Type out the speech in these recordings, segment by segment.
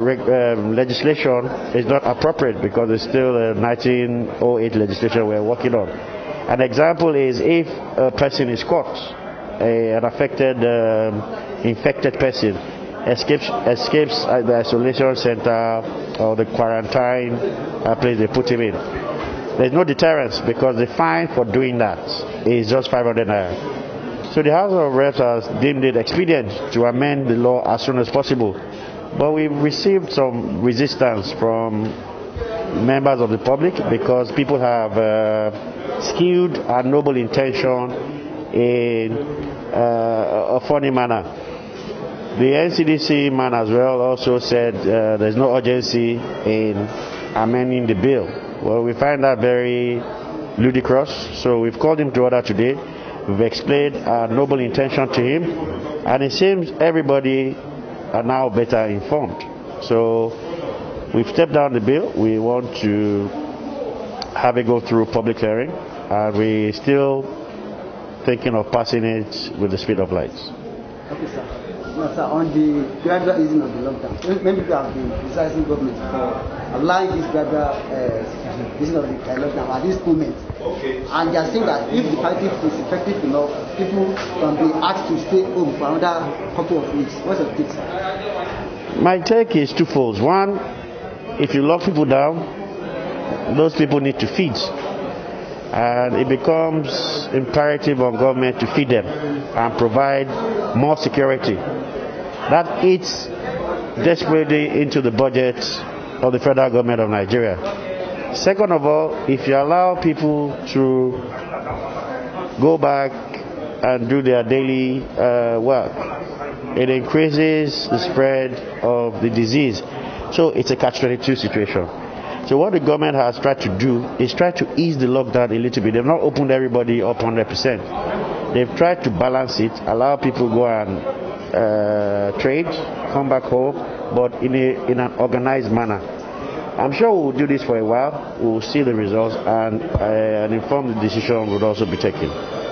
legislation is not appropriate because it's still a 1908 legislation we're working on. An example is if a person is caught, an affected, infected person escapes the isolation center or the quarantine place they put him in. There's no deterrence because the fine for doing that is just 500 naira. So the House of Reps has deemed it expedient to amend the law as soon as possible. But we've received some resistance from members of the public because people have skewed a noble intention in a funny manner. The NCDC man as well also said there's no urgency in amending the bill. Well, we find that very ludicrous, so we've called him to order today. We've explained our noble intention to him, and it seems everybody are now better informed. So we've stepped down the bill. We want to have it go through public hearing, and we're still thinking of passing it with the speed of light. Okay, sir. No, sir, on the gradual easing of the lockdown, many people have been criticizing government for allowing this gradual easing of the lockdown at this moment. Okay. And they are saying that if the palliative is effective enough, people can be asked to stay home for another couple of weeks. What's your take, sir? My take is twofold. One, if you lock people down, those people need to feed. And it becomes imperative on government to feed them and provide more security. That eats desperately into the budget of the federal government of Nigeria. Second of all, if you allow people to go back and do their daily work, it increases the spread of the disease. So it's a catch-22 situation. So what the government has tried to do is try to ease the lockdown a little bit. They've not opened everybody up 100%. They've tried to balance it, allow people go and trade, come back home, but in an organized manner. I'm sure we'll do this for a while. We'll see the results, and an informed decision would also be taken.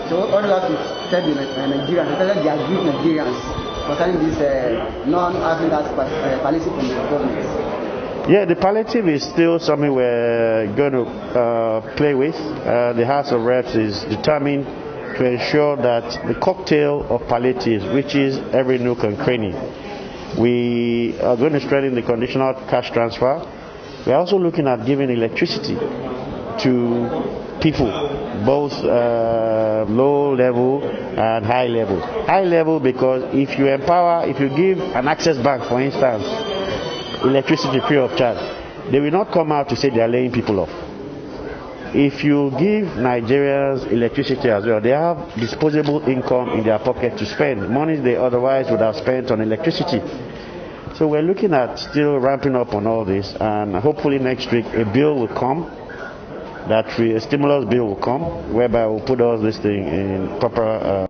So what do you have to tell the Nigerians, especially the agreed Nigerians, concerning this non-having that policy from the government? Yeah, the palliative is still something we're going to play with. The House of Reps is determined to ensure that the cocktail of palliatives reaches every nook and cranny. We are going to strengthen the conditional cash transfer. We're also looking at giving electricity to people, both low level and high level. High level because if you empower, if you give an access bank, for instance, electricity free of charge, they will not come out to say they are laying people off. If you give Nigerians electricity as well, they have disposable income in their pocket to spend, money they otherwise would have spent on electricity. So we're looking at still ramping up on all this, and hopefully next week a bill will come, a stimulus bill will come, whereby we'll put all this thing in proper